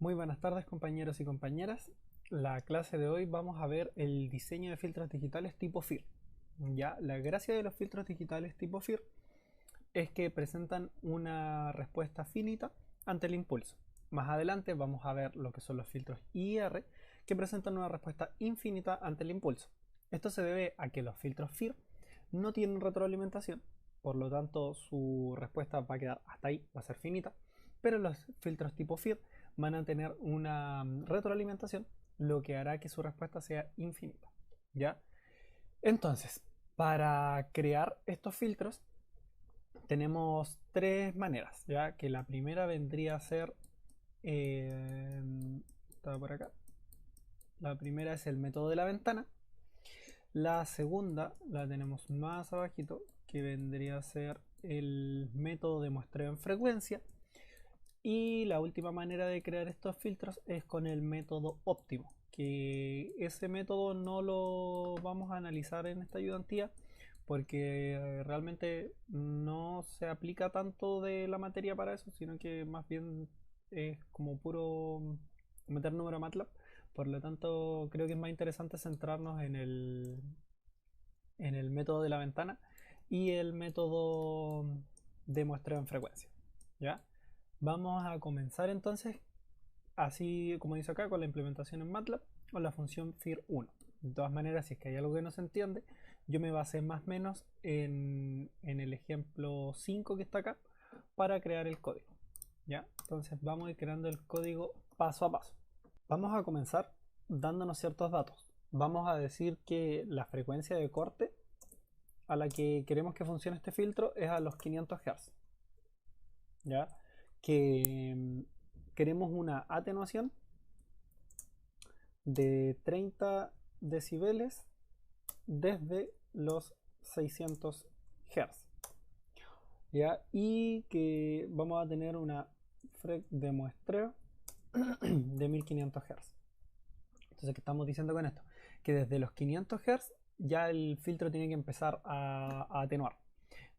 Muy buenas tardes compañeros y compañeras. La clase de hoy vamos a ver el diseño de filtros digitales tipo FIR. Ya, la gracia de los filtros digitales tipo FIR es que presentan una respuesta finita ante el impulso. Más adelante vamos a ver lo que son los filtros IR que presentan una respuesta infinita ante el impulso. Esto se debe a que los filtros FIR no tienen retroalimentación, por lo tanto su respuesta va a quedar hasta ahí, va a ser finita, pero los filtros tipo FIR van a tener una retroalimentación, lo que hará que su respuesta sea infinita. ¿Ya? Entonces, para crear estos filtros tenemos tres maneras, ya que la primera vendría a ser estaba por acá. La primera es el método de la ventana. La segunda la tenemos más abajito, que vendría a ser el método de muestreo en frecuencia. Y la última manera de crear estos filtros es con el método óptimo, que ese método no lo vamos a analizar en esta ayudantía porque realmente no se aplica tanto de la materia para eso, sino que más bien es como puro meter número a MATLAB. Por lo tanto, creo que es más interesante centrarnos en el método de la ventana y el método de muestreo en frecuencia. ¿Ya? Vamos a comenzar entonces, así como dice acá, con la implementación en MATLAB con la función FIR1. De todas maneras, si es que hay algo que no se entiende, yo me basé más o menos en el ejemplo 5 que está acá para crear el código. ¿Ya? Entonces vamos a ir creando el código paso a paso. Vamos a comenzar dándonos ciertos datos. Vamos a decir que la frecuencia de corte a la que queremos que funcione este filtro es a los 500 Hz. ¿Ya? Que queremos una atenuación de 30 decibeles desde los 600 Hz. ¿Ya? Y que vamos a tener una FREC de muestreo de 1500 Hz. Entonces, ¿qué estamos diciendo con esto? Que desde los 500 Hz ya el filtro tiene que empezar a atenuar.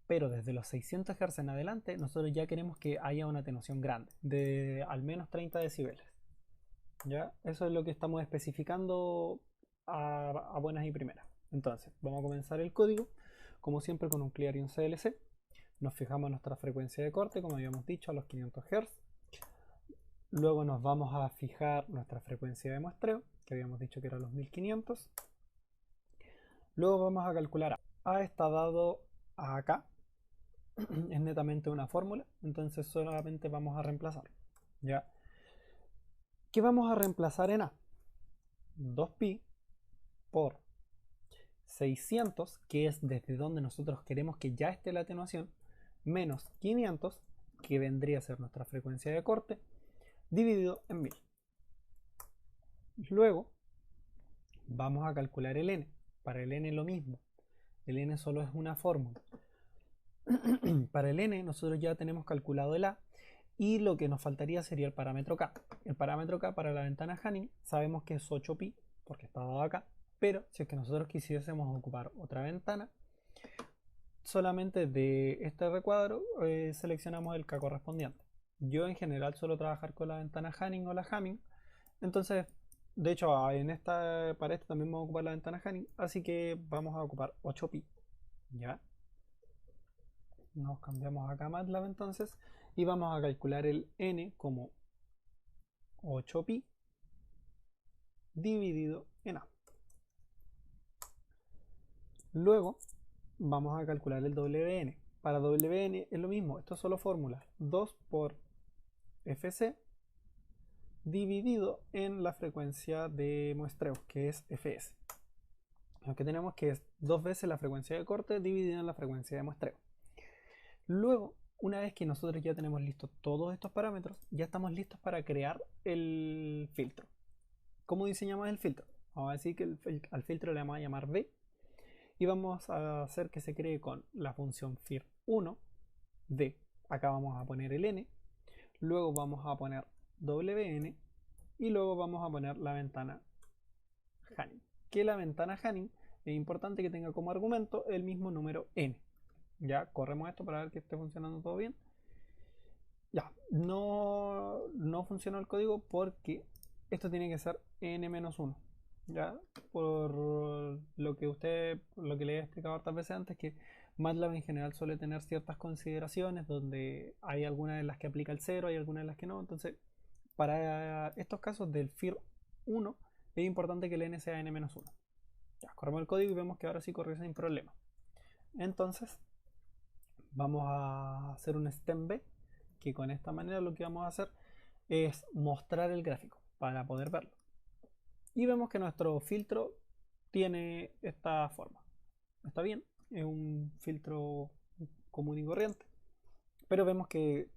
Pero desde los 600 Hz en adelante, nosotros ya queremos que haya una atenuación grande, de al menos 30 decibeles. ¿Ya? Eso es lo que estamos especificando a buenas y primeras. Entonces, vamos a comenzar el código, como siempre, con un clear y un CLC. Nos fijamos en nuestra frecuencia de corte, como habíamos dicho, a los 500 Hz. Luego nos vamos a fijar nuestra frecuencia de muestreo, que habíamos dicho que era los 1500. Luego vamos a calcular A. A está dado acá. Es netamente una fórmula, entonces solamente vamos a reemplazar. ¿Ya? ¿Qué vamos a reemplazar en A? 2pi por 600, que es desde donde nosotros queremos que ya esté la atenuación, menos 500, que vendría a ser nuestra frecuencia de corte, dividido en 1000. Luego vamos a calcular el n. Para el n lo mismo. El n solo es una fórmula. Para el n nosotros ya tenemos calculado el a y lo que nos faltaría sería el parámetro k. El parámetro k para la ventana Hanning sabemos que es 8pi porque está dado acá, pero si es que nosotros quisiésemos ocupar otra ventana, solamente de este recuadro seleccionamos el k correspondiente. Yo en general suelo trabajar con la ventana Hanning o la Hamming, entonces de hecho para este también vamos a ocupar la ventana Hanning, así que vamos a ocupar 8pi. ¿Ya? Nos cambiamos acá a MATLAB entonces y vamos a calcular el n como 8pi dividido en a. Luego vamos a calcular el WN. Para WN es lo mismo, esto es solo fórmula. 2 por FC dividido en la frecuencia de muestreo, que es Fs. Lo que tenemos que es 2 veces la frecuencia de corte dividida en la frecuencia de muestreo. Luego, una vez que nosotros ya tenemos listos todos estos parámetros, ya estamos listos para crear el filtro. ¿Cómo diseñamos el filtro? Vamos a decir que al filtro le vamos a llamar B y vamos a hacer que se cree con la función FIR1 de, acá vamos a poner el n, luego vamos a poner WN y luego vamos a poner la ventana Hanning. Que la ventana Hanning es importante que tenga como argumento el mismo número n. Ya corremos esto para ver que esté funcionando todo bien. Ya, no funcionó el código porque esto tiene que ser n-1. Ya, por lo que le he explicado hartas veces antes, que MATLAB en general suele tener ciertas consideraciones donde hay algunas en las que aplica el 0, hay algunas en las que no. Entonces, para estos casos del FIR 1, es importante que el n sea n-1. Ya, corremos el código y vemos que ahora sí corre sin problema. Entonces, vamos a hacer un stem b, que con esta manera lo que vamos a hacer es mostrar el gráfico para poder verlo. Y vemos que nuestro filtro tiene esta forma. Está bien, es un filtro común y corriente, pero vemos que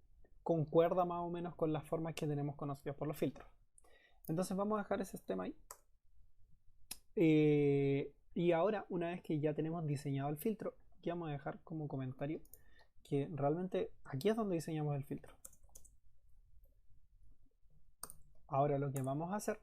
concuerda más o menos con las formas que tenemos conocidas por los filtros. Entonces vamos a dejar ese stem ahí. Y ahora, una vez que ya tenemos diseñado el filtro, aquí vamos a dejar como comentario que realmente aquí es donde diseñamos el filtro. Ahora lo que vamos a hacer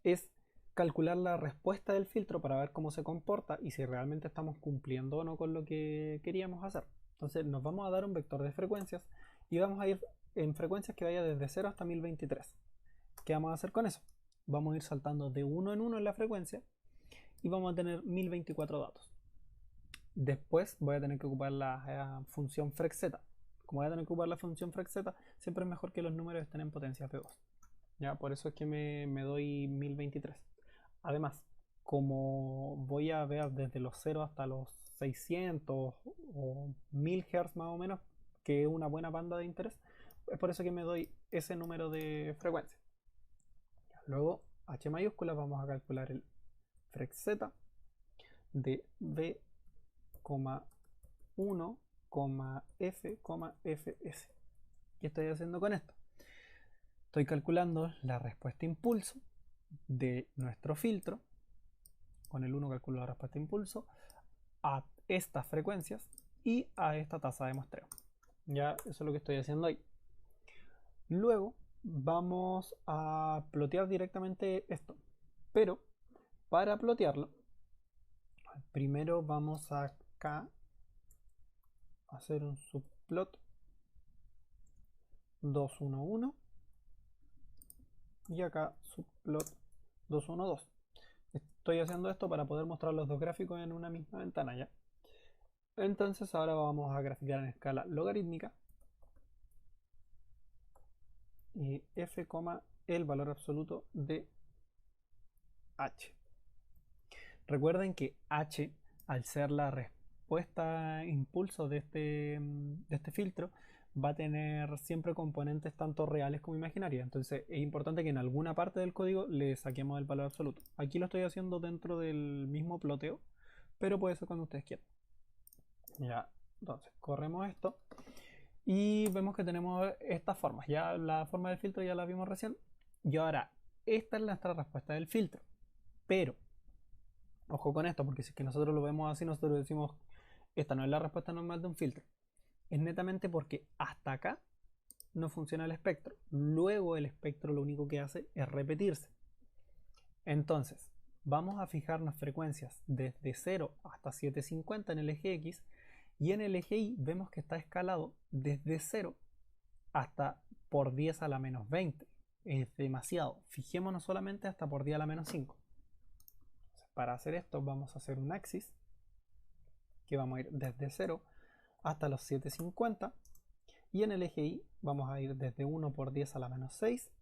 es calcular la respuesta del filtro para ver cómo se comporta y si realmente estamos cumpliendo o no con lo que queríamos hacer. Entonces nos vamos a dar un vector de frecuencias y vamos a ir en frecuencias que vaya desde 0 hasta 1023. ¿Qué vamos a hacer con eso? Vamos a ir saltando de 1 en 1 en la frecuencia y vamos a tener 1024 datos. Después voy a tener que ocupar la función frexz. Como voy a tener que ocupar la función frexz, siempre es mejor que los números estén en potencias de 2. ¿Ya? Por eso es que me doy 1023. Además, como voy a ver desde los 0 hasta los 600 o 1000 Hz más o menos, que es una buena banda de interés, es por eso que me doy ese número de frecuencia. Luego, H mayúscula, vamos a calcular el frexz de v, 1, f, fs. ¿Qué estoy haciendo con esto? Estoy calculando la respuesta impulso de nuestro filtro. Con el 1 calculo la respuesta impulso a estas frecuencias y a esta tasa de muestreo. Ya, eso es lo que estoy haciendo ahí. Luego vamos a plotear directamente esto. Pero para plotearlo, primero vamos acá a hacer un subplot 211 y acá subplot 212. Estoy haciendo esto para poder mostrar los dos gráficos en una misma ventana ya. Entonces ahora vamos a graficar en escala logarítmica y f, el valor absoluto de h. Recuerden que h, al ser la respuesta impulso de este filtro, va a tener siempre componentes tanto reales como imaginarias. Entonces es importante que en alguna parte del código le saquemos el valor absoluto. Aquí lo estoy haciendo dentro del mismo ploteo, pero puede ser cuando ustedes quieran. Ya, entonces corremos esto y vemos que tenemos estas formas. Ya la forma del filtro ya la vimos recién. Y ahora, esta es nuestra respuesta del filtro. Pero, ojo con esto, porque si es que nosotros lo vemos así, nosotros decimos, esta no es la respuesta normal de un filtro. Es netamente porque hasta acá no funciona el espectro. Luego el espectro lo único que hace es repetirse. Entonces, vamos a fijarnos frecuencias desde 0 hasta 750 en el eje X. Y en el eje Y vemos que está escalado desde 0 hasta por 10 a la menos 20. Es demasiado. Fijémonos solamente hasta por 10 a la menos 5. Entonces, para hacer esto vamos a hacer un axis que vamos a ir desde 0 hasta los 750. Y en el eje Y vamos a ir desde 1 por 10 a la menos 6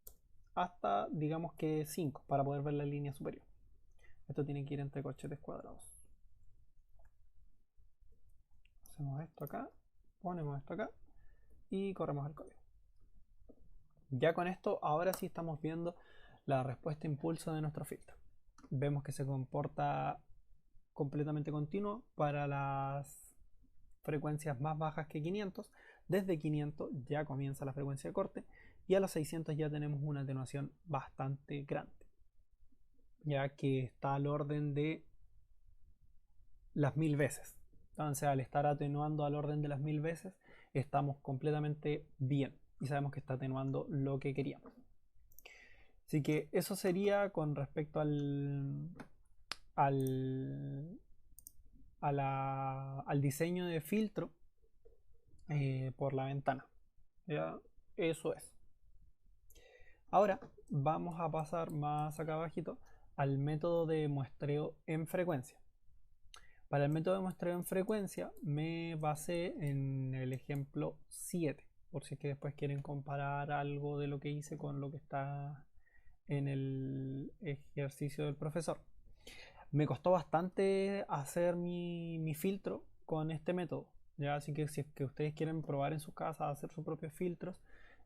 hasta, digamos que 5, para poder ver la línea superior. Esto tiene que ir entre corchetes cuadrados. Hacemos esto acá, ponemos esto acá y corremos el código. Ya con esto, ahora sí estamos viendo la respuesta impulso de nuestro filtro. Vemos que se comporta completamente continuo para las frecuencias más bajas que 500. Desde 500 ya comienza la frecuencia de corte y a los 600 ya tenemos una atenuación bastante grande, ya que está al orden de las 1000 veces. Entonces, al estar atenuando al orden de las 1000 veces, estamos completamente bien y sabemos que está atenuando lo que queríamos. Así que eso sería con respecto al diseño de filtro por la ventana. ¿Ya? Eso es. Ahora vamos a pasar más acá abajito al método de muestreo en frecuencia. Para el método de muestreo en frecuencia me basé en el ejemplo 7, por si es que después quieren comparar algo de lo que hice con lo que está en el ejercicio del profesor. Me costó bastante hacer mi filtro con este método, ¿ya? Así que si es que ustedes quieren probar en sus casas hacer sus propios filtros,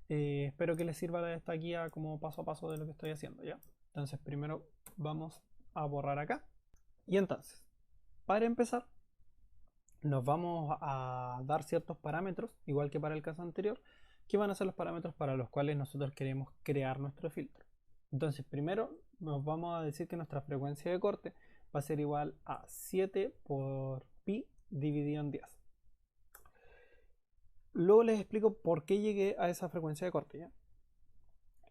espero que les sirva esta guía como paso a paso de lo que estoy haciendo, ¿ya? Entonces primero vamos a borrar acá. Y entonces, para empezar, nos vamos a dar ciertos parámetros, igual que para el caso anterior, que van a ser los parámetros para los cuales nosotros queremos crear nuestro filtro. Entonces, primero nos vamos a decir que nuestra frecuencia de corte va a ser igual a 7 por pi dividido en 10. Luego les explico por qué llegué a esa frecuencia de corte, ¿ya?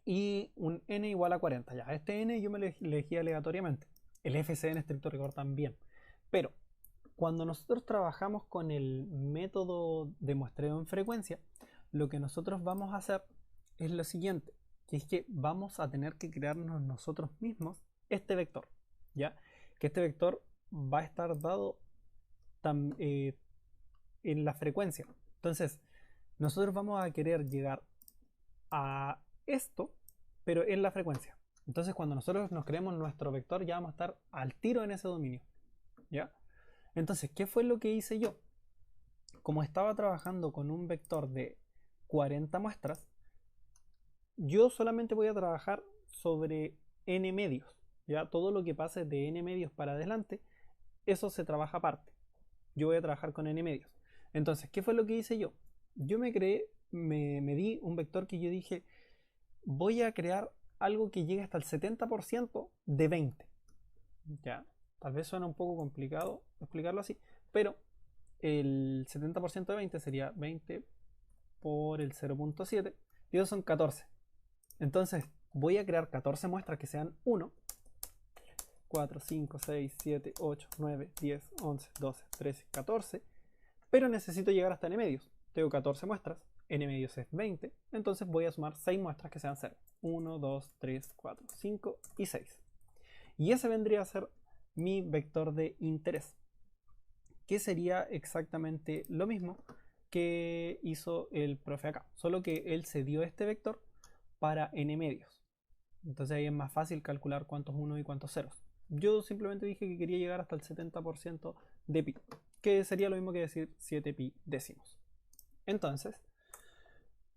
Y un n igual a 40, ya. Este n yo me lo elegí aleatoriamente. El FC en estricto rigor también. Pero cuando nosotros trabajamos con el método de muestreo en frecuencia, lo que nosotros vamos a hacer es lo siguiente, que es que vamos a tener que crearnos nosotros mismos este vector, ¿ya? Que este vector va a estar dado en la frecuencia. Entonces, nosotros vamos a querer llegar a esto, pero en la frecuencia. Entonces, cuando nosotros nos creemos nuestro vector, ya vamos a estar al tiro en ese dominio, ¿ya? Entonces, ¿qué fue lo que hice yo? Como estaba trabajando con un vector de 40 muestras, yo solamente voy a trabajar sobre n medios. Ya todo lo que pase de n medios para adelante, eso se trabaja aparte. Yo voy a trabajar con n medios. Entonces, ¿qué fue lo que hice yo? Yo me di un vector que yo dije, voy a crear algo que llegue hasta el 70% de 20. Ya, tal vez suena un poco complicado explicarlo así, pero el 70% de 20 sería 20 por el 0.7 y esos son 14. Entonces voy a crear 14 muestras que sean 1, 4, 5, 6, 7, 8, 9, 10, 11, 12, 13, 14, pero necesito llegar hasta n medios. Tengo 14 muestras, n medios es 20, entonces voy a sumar 6 muestras que sean 0. 1, 2, 3, 4, 5 y 6. Y ese vendría a ser mi vector de interés, que sería exactamente lo mismo que hizo el profe acá, solo que él se dio este vector para n medios. Entonces ahí es más fácil calcular cuántos unos y cuántos ceros. Yo simplemente dije que quería llegar hasta el 70% de pi, que sería lo mismo que decir 7 pi décimos. Entonces,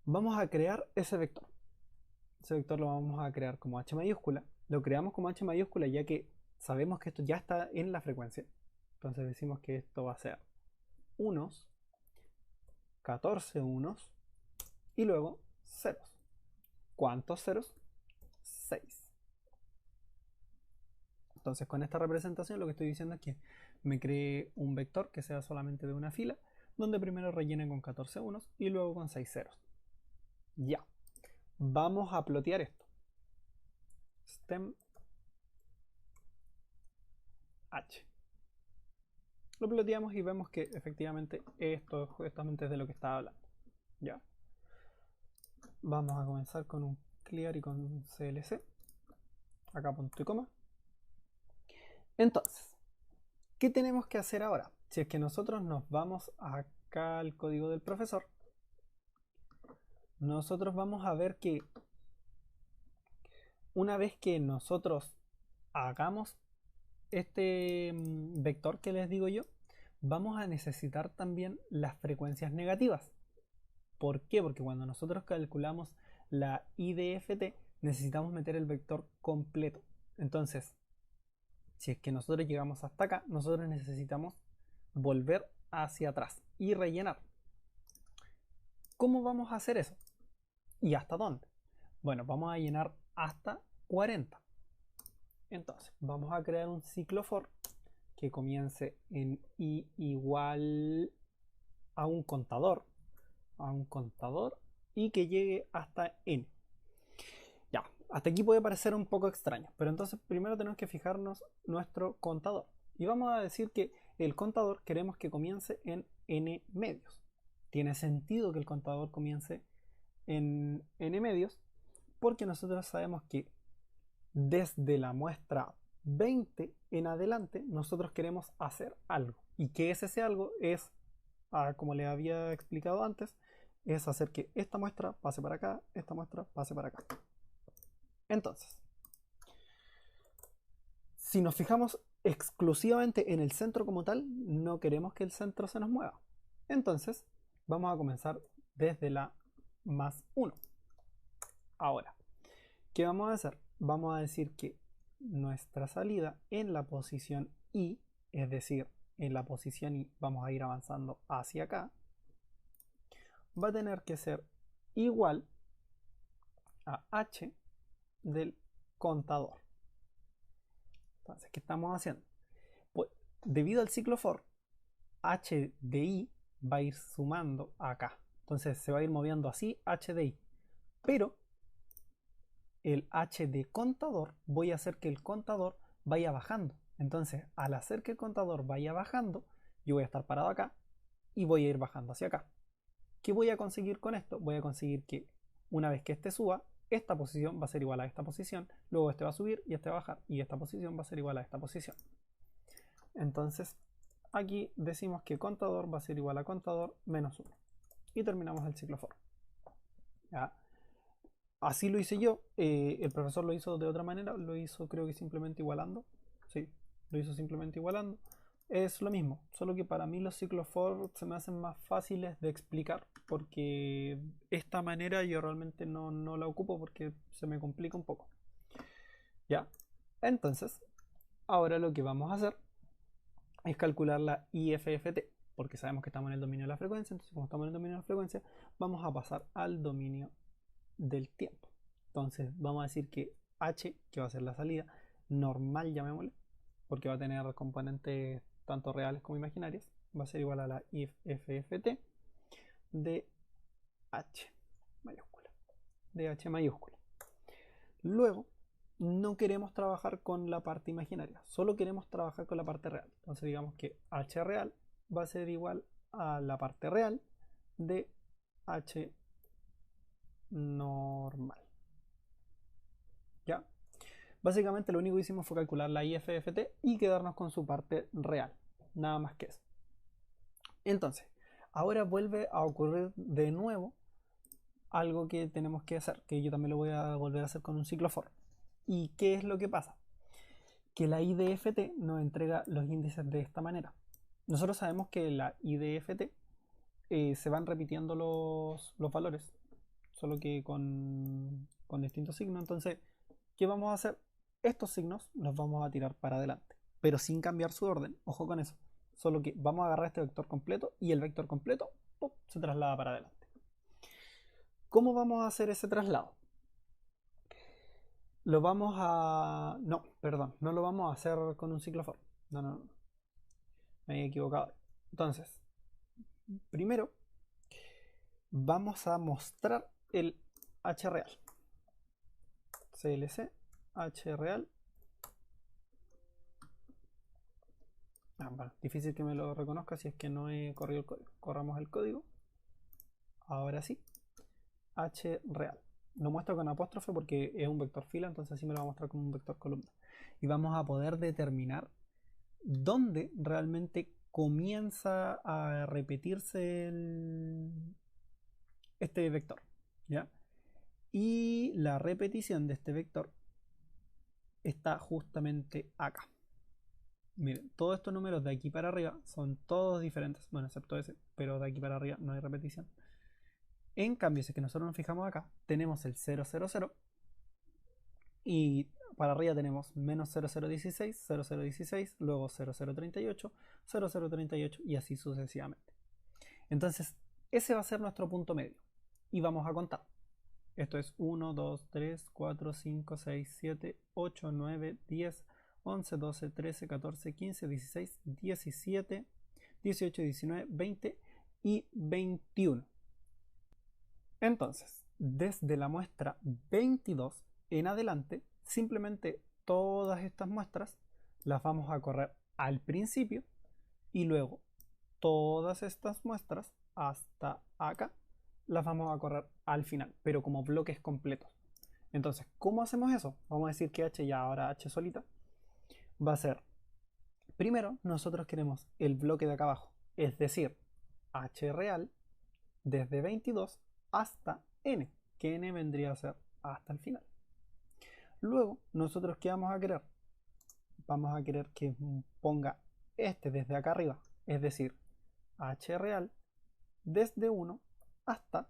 vamos a crear ese vector. Ese vector lo vamos a crear como h mayúscula. Lo creamos como h mayúscula ya que sabemos que esto ya está en la frecuencia. Entonces decimos que esto va a ser unos, 14 unos y luego ceros. ¿Cuántos ceros? 6. Entonces con esta representación lo que estoy diciendo es que me cree un vector que sea solamente de una fila, donde primero rellene con 14 unos y luego con 6 ceros. Ya. Vamos a plotear esto. Stem H. Lo ploteamos y vemos que efectivamente esto justamente es de lo que estaba hablando. Ya. Vamos a comenzar con un clear y con CLC. Acá punto y coma. Entonces, ¿qué tenemos que hacer ahora? Si es que nosotros nos vamos acá al código del profesor, nosotros vamos a ver que una vez que nosotros hagamos este vector que les digo yo, vamos a necesitar también las frecuencias negativas. ¿Por qué? Porque cuando nosotros calculamos la IDFT necesitamos meter el vector completo. Entonces, si es que nosotros llegamos hasta acá, nosotros necesitamos volver hacia atrás y rellenar. ¿Cómo vamos a hacer eso? ¿Y hasta dónde? Bueno, vamos a llenar hasta 40. Entonces, vamos a crear un ciclo for que comience en i igual a un contador y que llegue hasta n. Ya, hasta aquí puede parecer un poco extraño, pero entonces primero tenemos que fijarnos nuestro contador. Y vamos a decir que el contador queremos que comience en n medios. Tiene sentido que el contador comience en n medios, porque nosotros sabemos que desde la muestra 20 en adelante nosotros queremos hacer algo. ¿Y qué es ese algo? Es, como les había explicado antes, es hacer que esta muestra pase para acá, esta muestra pase para acá. Entonces, si nos fijamos exclusivamente en el centro como tal, no queremos que el centro se nos mueva. Entonces, vamos a comenzar desde la más 1. Ahora, ¿qué vamos a hacer? Vamos a decir que nuestra salida en la posición I, es decir, en la posición I vamos a ir avanzando hacia acá, va a tener que ser igual a h del contador. Entonces, ¿qué estamos haciendo? Pues, debido al ciclo for, h de i va a ir sumando acá. Entonces se va a ir moviendo así h de i. Pero el h de contador, voy a hacer que el contador vaya bajando. Entonces, al hacer que el contador vaya bajando, yo voy a estar parado acá y voy a ir bajando hacia acá. ¿Qué voy a conseguir con esto? Voy a conseguir que una vez que este suba, esta posición va a ser igual a esta posición, luego este va a subir y este va a bajar, y esta posición va a ser igual a esta posición. Entonces, aquí decimos que contador va a ser igual a contador menos 1. Y terminamos el ciclo for. ¿Ya? Así lo hice yo. El profesor lo hizo de otra manera, lo hizo creo que simplemente igualando. Sí, lo hizo simplemente igualando. Es lo mismo, solo que para mí los ciclos for se me hacen más fáciles de explicar, porque esta manera yo realmente no la ocupo porque se me complica un poco. ¿Ya? Entonces, ahora lo que vamos a hacer es calcular la IFFT, porque sabemos que estamos en el dominio de la frecuencia. Entonces, como estamos en el dominio de la frecuencia, vamos a pasar al dominio del tiempo. Entonces, vamos a decir que H, que va a ser la salida normal, llamémosle, porque va a tener componentes tanto reales como imaginarias, va a ser igual a la IFFT de H mayúscula. De H mayúscula. Luego, no queremos trabajar con la parte imaginaria, solo queremos trabajar con la parte real. Entonces digamos que H real va a ser igual a la parte real de H normal. ¿Ya? Básicamente lo único que hicimos fue calcular la IFFT y quedarnos con su parte real. Nada más que eso. Entonces, ahora vuelve a ocurrir de nuevo algo que tenemos que hacer, que yo también lo voy a volver a hacer con un ciclo for. ¿Y qué es lo que pasa? Que la IDFT nos entrega los índices de esta manera. Nosotros sabemos que la IDFT se van repitiendo los valores, solo que con distintos signos. Entonces, ¿qué vamos a hacer? Estos signos los vamos a tirar para adelante, pero sin cambiar su orden. Ojo con eso. Solo que vamos a agarrar este vector completo y el vector completo ¡pum!, se traslada para adelante. ¿Cómo vamos a hacer ese traslado? Lo vamos a... No, perdón, no lo vamos a hacer con un ciclo for. No. Me he equivocado. Entonces, primero vamos a mostrar el H real. CLC, H real. Bueno, difícil que me lo reconozca si es que no he corrido el código. Corramos el código. Ahora sí. H real. Lo muestro con apóstrofe porque es un vector fila, entonces así me lo va a mostrar como un vector columna. Y vamos a poder determinar dónde realmente comienza a repetirse este vector. ¿Ya? Y la repetición de este vector está justamente acá. Miren, todos estos números de aquí para arriba son todos diferentes. Bueno, excepto ese, pero de aquí para arriba no hay repetición. En cambio, si es que nosotros nos fijamos acá, tenemos el 000 y para arriba tenemos menos 0016, 0016, luego 0038, 0038 y así sucesivamente. Entonces, ese va a ser nuestro punto medio y vamos a contar. Esto es 1, 2, 3, 4, 5, 6, 7, 8, 9, 10, 11, 12, 13, 14, 15, 16, 17, 18, 19, 20 y 21. Entonces, desde la muestra 22 en adelante, simplemente todas estas muestras las vamos a correr al principio y luego todas estas muestras hasta acá las vamos a correr al final, pero como bloques completos. Entonces, ¿cómo hacemos eso? Vamos a decir que h ya ahora h solita va a ser, primero nosotros queremos el bloque de acá abajo, es decir, h real desde 22 hasta n, que n vendría a ser hasta el final. Luego, nosotros ¿qué vamos a querer? Vamos a querer que ponga este desde acá arriba, es decir, h real desde 1 hasta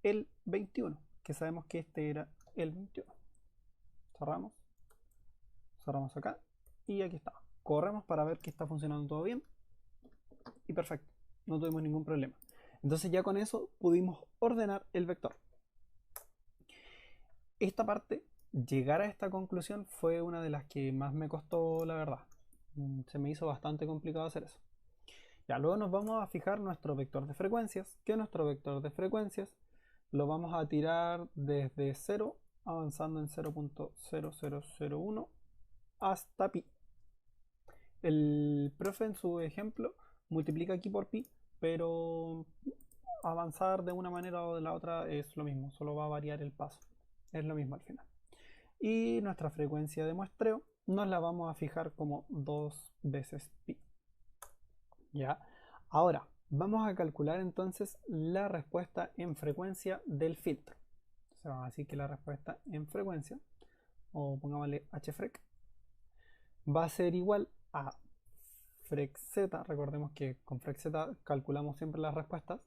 el 21, que sabemos que este era el 21. Cerramos, cerramos acá y aquí está. Corremos para ver que está funcionando todo bien y perfecto, no tuvimos ningún problema. Entonces ya con eso pudimos ordenar el vector. Esta parte, llegar a esta conclusión, fue una de las que más me costó, la verdad. Se me hizo bastante complicado hacer eso. Ya, luego nos vamos a fijar nuestro vector de frecuencias, que nuestro vector de frecuencias lo vamos a tirar desde 0, avanzando en 0.0001 hasta pi. El profe en su ejemplo multiplica aquí por pi, pero avanzar de una manera o de la otra es lo mismo, solo va a variar el paso. Es lo mismo al final. Y nuestra frecuencia de muestreo nos la vamos a fijar como 2 veces pi. ¿Ya? Ahora, vamos a calcular entonces la respuesta en frecuencia del filtro. Entonces vamos a decir que la respuesta en frecuencia, o pongámosle hfrec, va a ser igual a frec-z. Recordemos que con frec-z calculamos siempre las respuestas.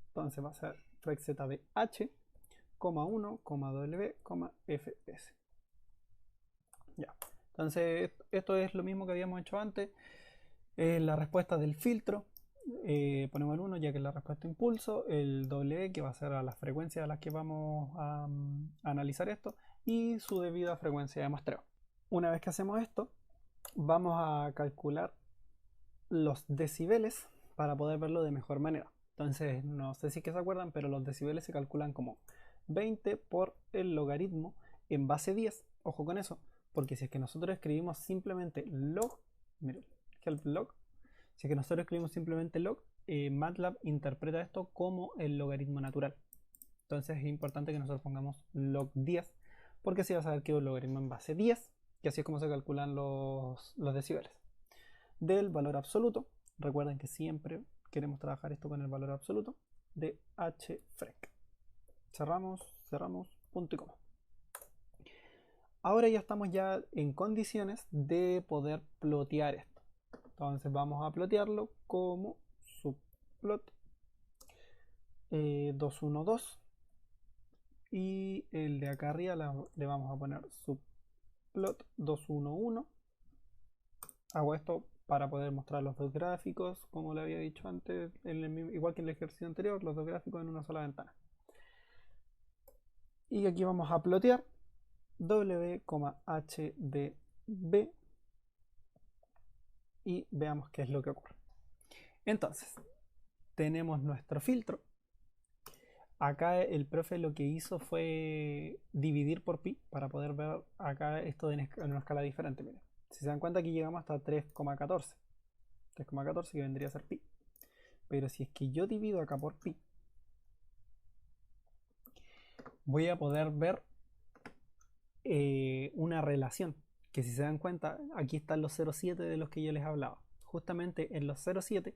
Entonces va a ser frec-z de h, 1, w, fs. Ya. Entonces esto es lo mismo que habíamos hecho antes. La respuesta del filtro. Ponemos el 1 ya que es la respuesta impulso, el W que va a ser a las frecuencias a las que vamos a analizar esto y su debida frecuencia de muestreo. Una vez que hacemos esto, vamos a calcular los decibeles para poder verlo de mejor manera. Entonces, no sé si que se acuerdan, pero los decibeles se calculan como 20 por el logaritmo en base 10. Ojo con eso, porque si es que nosotros escribimos simplemente log, miren, help log, si es que nosotros escribimos simplemente log, MATLAB interpreta esto como el logaritmo natural. Entonces es importante que nosotros pongamos log 10, porque así vas a ver que es un logaritmo en base 10, que así es como se calculan los decibeles. Del valor absoluto, recuerden que siempre queremos trabajar esto con el valor absoluto, de hfrec. Cerramos, cerramos, punto y coma. Ahora ya estamos ya en condiciones de poder plotear esto. Entonces vamos a plotearlo como subplot 212 y el de acá arriba le vamos a poner subplot 211. Hago esto para poder mostrar los dos gráficos, como le había dicho antes, igual que en el ejercicio anterior, los dos gráficos en una sola ventana. Y aquí vamos a plotear w, hdb y veamos qué es lo que ocurre. Entonces, tenemos nuestro filtro. Acá el profe lo que hizo fue dividir por pi para poder ver acá esto en una escala diferente. Miren, si se dan cuenta aquí llegamos hasta 3,14. 3,14 que vendría a ser pi. Pero si es que yo divido acá por pi, voy a poder ver una relación. Que si se dan cuenta, aquí están los 0,7 de los que yo les hablaba. Justamente en los 0,7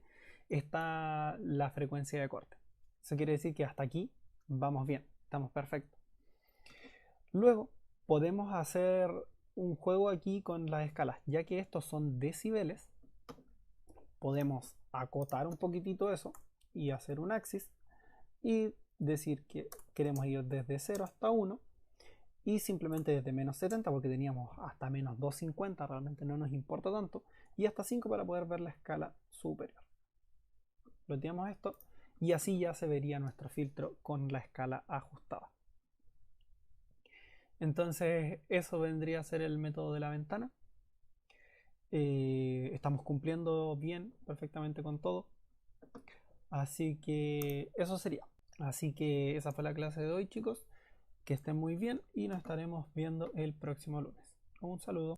está la frecuencia de corte. Eso quiere decir que hasta aquí vamos bien, estamos perfectos. Luego podemos hacer un juego aquí con las escalas, ya que estos son decibeles. Podemos acotar un poquitito eso y hacer un axis y decir que queremos ir desde 0 hasta 1 y simplemente desde menos 70 porque teníamos hasta menos 250, realmente no nos importa tanto, y hasta 5 para poder ver la escala superior. Ploteamos esto y así ya se vería nuestro filtro con la escala ajustada. Entonces eso vendría a ser el método de la ventana. Estamos cumpliendo bien, perfectamente con todo. Así que eso sería. Así que esa fue la clase de hoy, chicos. Que estén muy bien y nos estaremos viendo el próximo lunes. Un saludo.